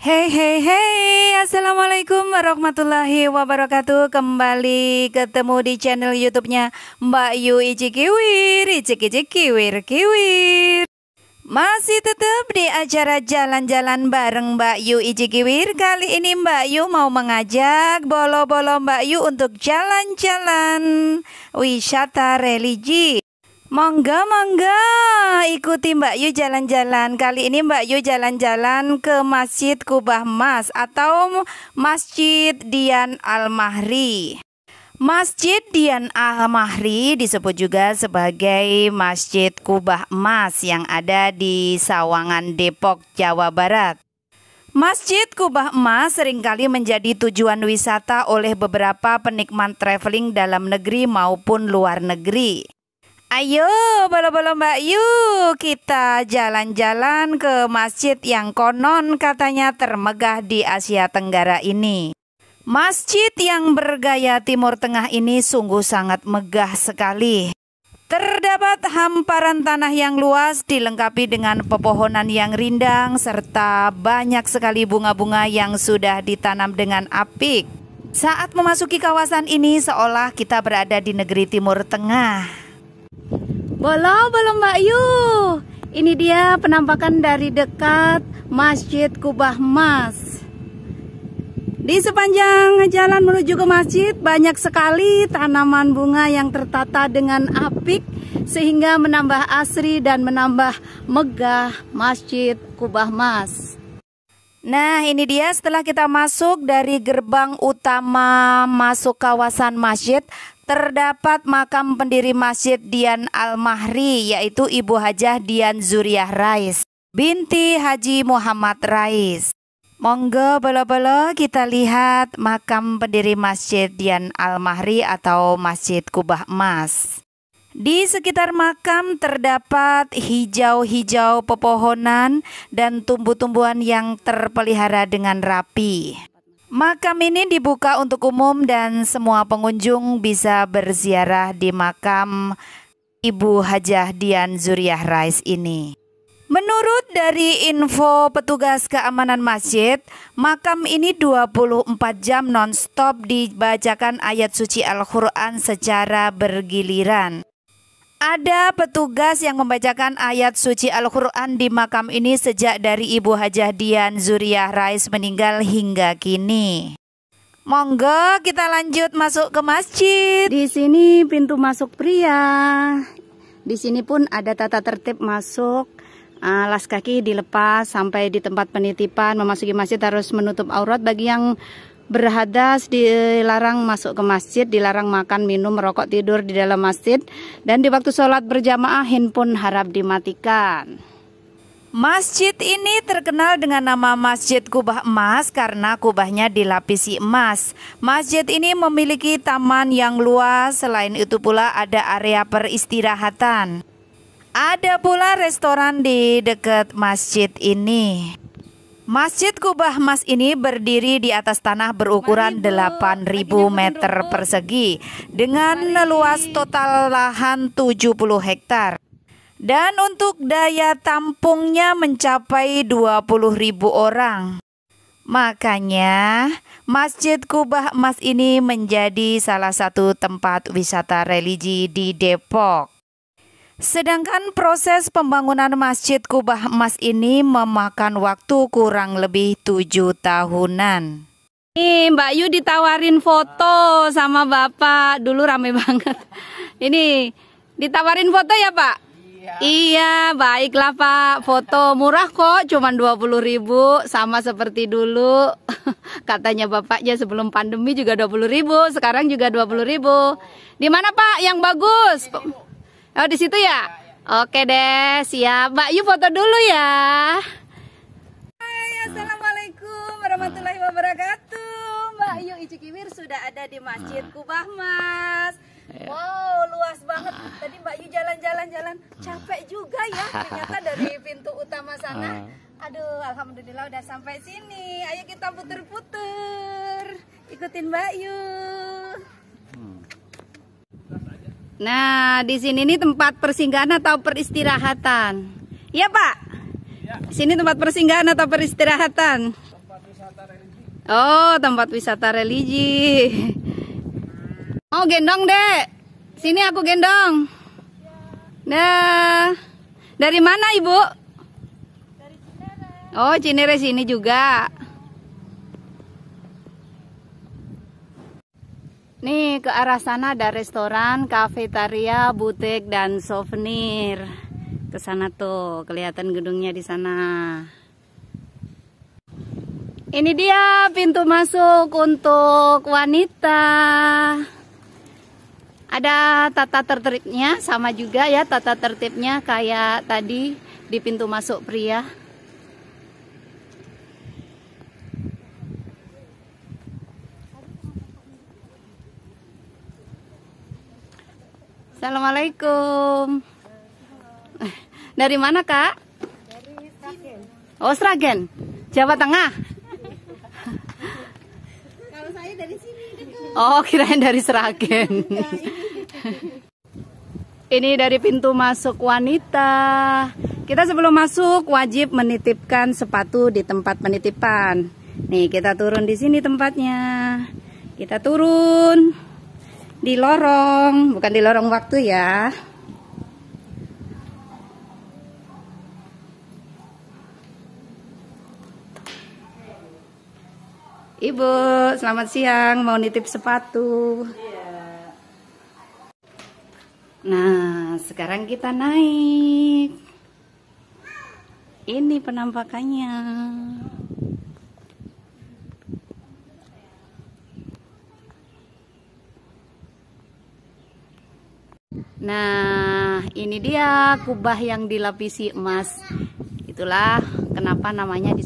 Hey hey hey, Assalamualaikum warahmatullahi wabarakatuh. Kembali ketemu di channel YouTube-nya Mbak Yu Ici Kiwir, Kiwir. Masih tetap di acara jalan-jalan bareng Mbak Yu Ici Kiwir. Kali ini Mbak Yu mau mengajak bolo-bolo Mbak Yu untuk jalan-jalan wisata religi. Monggo, ikuti Mbak Yu jalan-jalan. Kali ini Mbak Yu jalan-jalan ke Masjid Kubah Mas atau Masjid Dian Al-Mahri. Masjid Dian Al-Mahri disebut juga sebagai Masjid Kubah Mas yang ada di Sawangan, Depok, Jawa Barat. Masjid Kubah Emas seringkali menjadi tujuan wisata oleh beberapa penikmat traveling dalam negeri maupun luar negeri. Ayo bolo-bolo Mbak Yu, kita jalan-jalan ke masjid yang konon katanya termegah di Asia Tenggara ini. Masjid yang bergaya Timur Tengah ini sungguh sangat megah sekali. Terdapat hamparan tanah yang luas dilengkapi dengan pepohonan yang rindang serta banyak sekali bunga-bunga yang sudah ditanam dengan apik. Saat memasuki kawasan ini seolah kita berada di negeri Timur Tengah. Bolo Mbak Yu, ini dia penampakan dari dekat Masjid Kubah Mas. Di sepanjang jalan menuju ke masjid banyak sekali tanaman bunga yang tertata dengan apik sehingga menambah asri dan menambah megah Masjid Kubah Mas. Nah, ini dia setelah kita masuk dari gerbang utama masuk kawasan masjid, terdapat makam pendiri Masjid Dian Al-Mahri, yaitu Ibu Hajah Dian Zuriah Rais binti Haji Muhammad Rais. Monggo bolo-bolo kita lihat makam pendiri Masjid Dian Al-Mahri atau Masjid Kubah Emas. Di sekitar makam terdapat hijau-hijau pepohonan dan tumbuh-tumbuhan yang terpelihara dengan rapi. Makam ini dibuka untuk umum dan semua pengunjung bisa berziarah di makam Ibu Hajah Dian Zuriah Rais ini. Menurut dari info petugas keamanan masjid, makam ini 24 jam non-stop dibacakan ayat suci Al-Quran secara bergiliran. Ada petugas yang membacakan ayat suci Al-Quran di makam ini sejak dari Ibu Hajah Dian Zuriah Rais meninggal hingga kini. Monggo kita lanjut masuk ke masjid. Di sini pintu masuk pria. Di sini pun ada tata tertib masuk. Alas kaki dilepas sampai di tempat penitipan. Memasuki masjid harus menutup aurat. Bagi yang berhadas dilarang masuk ke masjid, dilarang makan, minum, merokok, tidur di dalam masjid. Dan di waktu sholat berjamaah handphone harap dimatikan. Masjid ini terkenal dengan nama Masjid Kubah Emas karena kubahnya dilapisi emas. Masjid ini memiliki taman yang luas, selain itu pula ada area peristirahatan. Ada pula restoran di dekat masjid ini. Masjid Kubah Mas ini berdiri di atas tanah berukuran 8.000 meter persegi dengan luas total lahan 70 hektar. Dan untuk daya tampungnya mencapai 20.000 orang. Makanya Masjid Kubah Mas ini menjadi salah satu tempat wisata religi di Depok. Sedangkan proses pembangunan Masjid Kubah Emas ini memakan waktu kurang lebih 7 tahunan. Nih Mbak Yu ditawarin foto sama Bapak, dulu rame banget. Ini ditawarin foto ya Pak? Iya, baiklah Pak, foto murah kok, cuman 20.000 sama seperti dulu. Katanya bapaknya sebelum pandemi juga 20.000, sekarang juga 20.000. Di mana Pak yang bagus? Oh di situ ya? Oke deh, siap. Mbak Yu foto dulu ya. Hai, assalamualaikum warahmatullahi wabarakatuh. Mbak Yu Ici Kiwir sudah ada di Masjid Kubah Mas. Wow, luas banget. Tadi Mbak Yu jalan-jalan, capek juga ya. Ternyata dari pintu utama sana. Aduh, alhamdulillah udah sampai sini. Ayo kita puter-puter. Ikutin Mbak Yu. Nah, di sini nih tempat persinggahan atau peristirahatan. Iya, Pak? Ya. Sini tempat persinggahan atau peristirahatan? Tempat Oh, tempat wisata religi. Oh, gendong, Dek. Sini aku gendong. Nah, dari mana, Ibu? Dari Cinere. Oh, Cinere sini juga. Nih, ke arah sana ada restoran, kafetaria, butik, dan souvenir. Ke sana tuh, kelihatan gedungnya di sana. Ini dia pintu masuk untuk wanita. Ada tata tertibnya, sama juga ya tata tertibnya kayak tadi di pintu masuk pria. Assalamualaikum. Dari mana, Kak? Dari Sragen. Oh, Sragen. Jawa Tengah. Kalau saya dari sini dekat. Oh, kirain dari Sragen. Ini dari pintu masuk wanita. Kita sebelum masuk wajib menitipkan sepatu di tempat penitipan. Nih, kita turun di sini tempatnya. Kita turun di lorong, bukan di lorong waktu ya. Ibu, selamat siang. Mau nitip sepatu. Nah, sekarang kita naik. Ini penampakannya. Nah, ini dia kubah yang dilapisi emas. Itulah kenapa namanya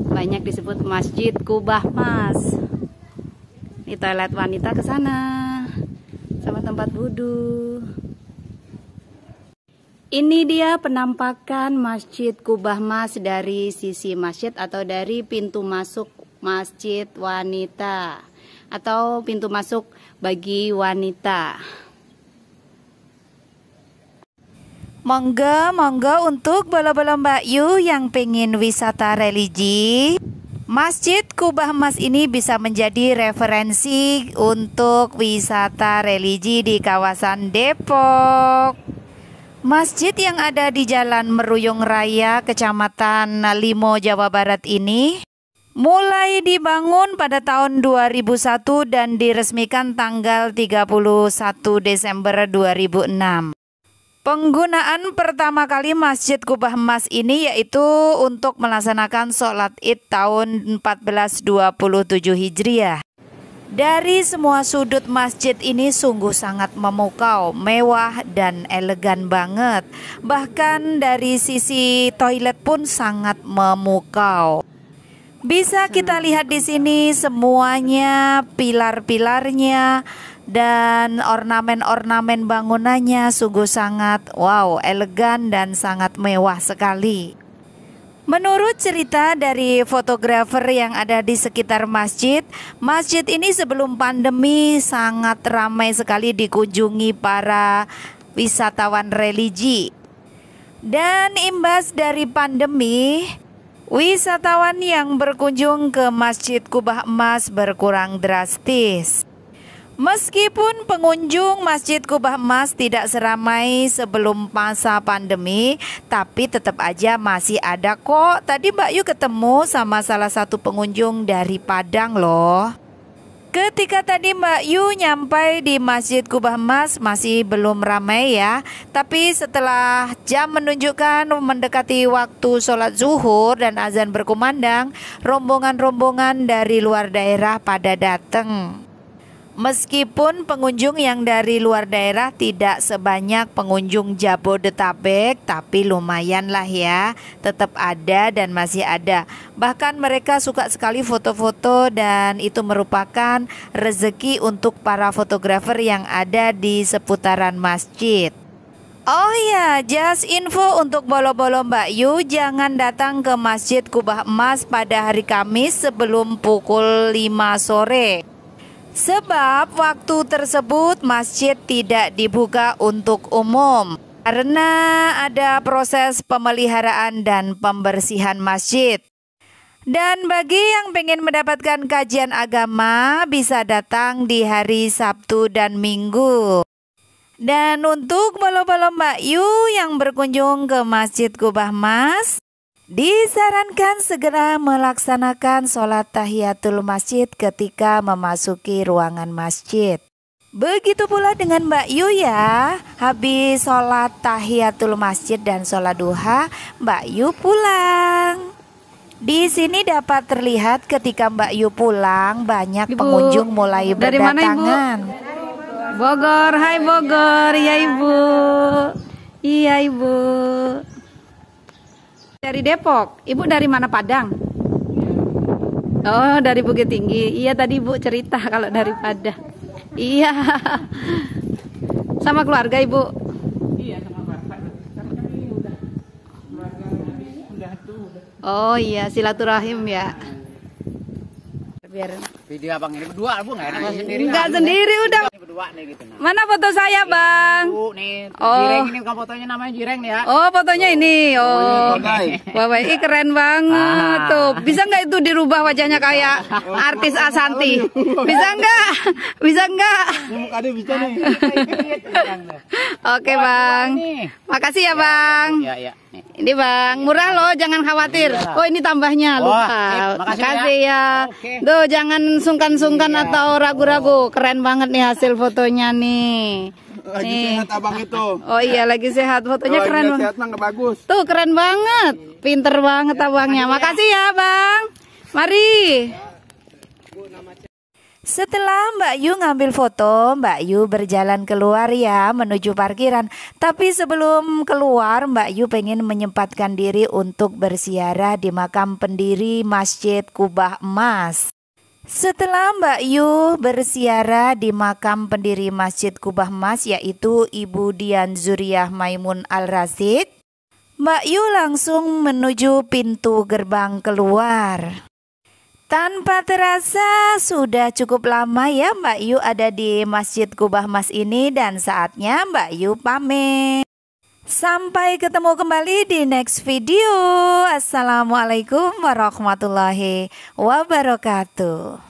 banyak disebut Masjid Kubah Emas. Ini toilet wanita ke sana sama tempat wudhu. Ini dia penampakan Masjid Kubah Emas dari sisi masjid atau dari pintu masuk masjid wanita atau pintu masuk bagi wanita. Monggo untuk bolo-bolo Mbak Yu yang pengen wisata religi. Masjid Kubah Emas ini bisa menjadi referensi untuk wisata religi di kawasan Depok. Masjid yang ada di Jalan Meruyung Raya, Kecamatan Limo, Jawa Barat ini mulai dibangun pada tahun 2001 dan diresmikan tanggal 31 Desember 2006. Penggunaan pertama kali Masjid Kubah Emas ini yaitu untuk melaksanakan sholat Id tahun 1427 Hijriah. Dari semua sudut masjid ini sungguh sangat memukau, mewah dan elegan banget. Bahkan dari sisi toilet pun sangat memukau. Bisa kita lihat di sini semuanya, pilar-pilarnya dan ornamen-ornamen bangunannya sungguh sangat wow, elegan dan sangat mewah sekali. Menurut cerita dari fotografer yang ada di sekitar masjid, masjid ini sebelum pandemi sangat ramai sekali dikunjungi para wisatawan religi. Dan imbas dari pandemi, wisatawan yang berkunjung ke Masjid Kubah Emas berkurang drastis. Meskipun pengunjung Masjid Kubah Emas tidak seramai sebelum masa pandemi, tapi tetap aja masih ada kok. Tadi Mbak Yu ketemu sama salah satu pengunjung dari Padang loh. Ketika tadi Mbak Yu nyampai di Masjid Kubah Emas masih belum ramai ya. Tapi setelah jam menunjukkan mendekati waktu sholat zuhur dan azan berkumandang, rombongan-rombongan dari luar daerah pada datang. Meskipun pengunjung yang dari luar daerah tidak sebanyak pengunjung Jabodetabek, tapi lumayan lah ya, tetap ada dan masih ada. Bahkan mereka suka sekali foto-foto dan itu merupakan rezeki untuk para fotografer yang ada di seputaran masjid. Oh ya, just info untuk bolo-bolo Mbak Yu, jangan datang ke Masjid Kubah Emas pada hari Kamis sebelum pukul 5 sore. Sebab waktu tersebut masjid tidak dibuka untuk umum karena ada proses pemeliharaan dan pembersihan masjid. Dan bagi yang pengen mendapatkan kajian agama bisa datang di hari Sabtu dan Minggu. Dan untuk bolo-bolo Mbak Yu yang berkunjung ke Masjid Kubah Mas, disarankan segera melaksanakan sholat tahiyatul masjid ketika memasuki ruangan masjid. Begitu pula dengan Mbak Yu ya, habis sholat tahiyatul masjid dan sholat duha, Mbak Yu pulang. Di sini dapat terlihat ketika Mbak Yu pulang, banyak pengunjung mulai dari mana, Ibu? berdatangan. Bogor, hai Bogor, iya Ibu. Iya Ibu. Dari Depok, Ibu dari mana, Padang? Oh, dari Bukit Tinggi. Iya tadi Ibu cerita kalau dari Padang. Iya. Sama keluarga Ibu? Iya, sama bapak. Karena kami udah Oh iya, silaturahim ya. Biar video abang ini berdua, Bu, nggak enak sendiri. enggak sendiri udah. Ini berdua nih gitu. Nah. Mana foto saya, Bang? Bu, nih, Oh. Jireng ini bukan fotonya, namanya Jireng nih ya. Oh, fotonya ini. Oh. Wah, ih keren banget Ah. tuh. Bisa nggak itu dirubah wajahnya kayak artis Asanti? Bisa nggak? Bisa nggak? Mukanya bisa nih. Oke, Bang. Makasih ya, Bang. Iya, iya. Nih. Ini Bang, murah loh, jangan khawatir. Oh, ini tambahnya, Wah, lupa. makasih Makasih ya. Oke. Tuh, jangan sungkan-sungkan atau ragu-ragu. Keren banget nih hasil fotonya nih. Lagi Nih. sehat abang itu. Oh iya, lagi sehat. Fotonya Kalau keren nggak banget. sehat mah nggak bagus. Tuh, keren banget. Pinter banget abangnya. Makasih ya, Bang. Mari. Setelah Mbak Yu ngambil foto, Mbak Yu berjalan keluar ya menuju parkiran. Tapi sebelum keluar, Mbak Yu pengen menyempatkan diri untuk berziarah di makam pendiri Masjid Kubah Emas. Setelah Mbak Yu berziarah di makam pendiri Masjid Kubah Emas yaitu Ibu Dian Zuriyah Maimun Al-Rasyid, Mbak Yu langsung menuju pintu gerbang keluar. Tanpa terasa sudah cukup lama ya Mbak Yu ada di Masjid Kubah Mas ini dan saatnya Mbak Yu pamit. Sampai ketemu kembali di next video. Assalamualaikum warahmatullahi wabarakatuh.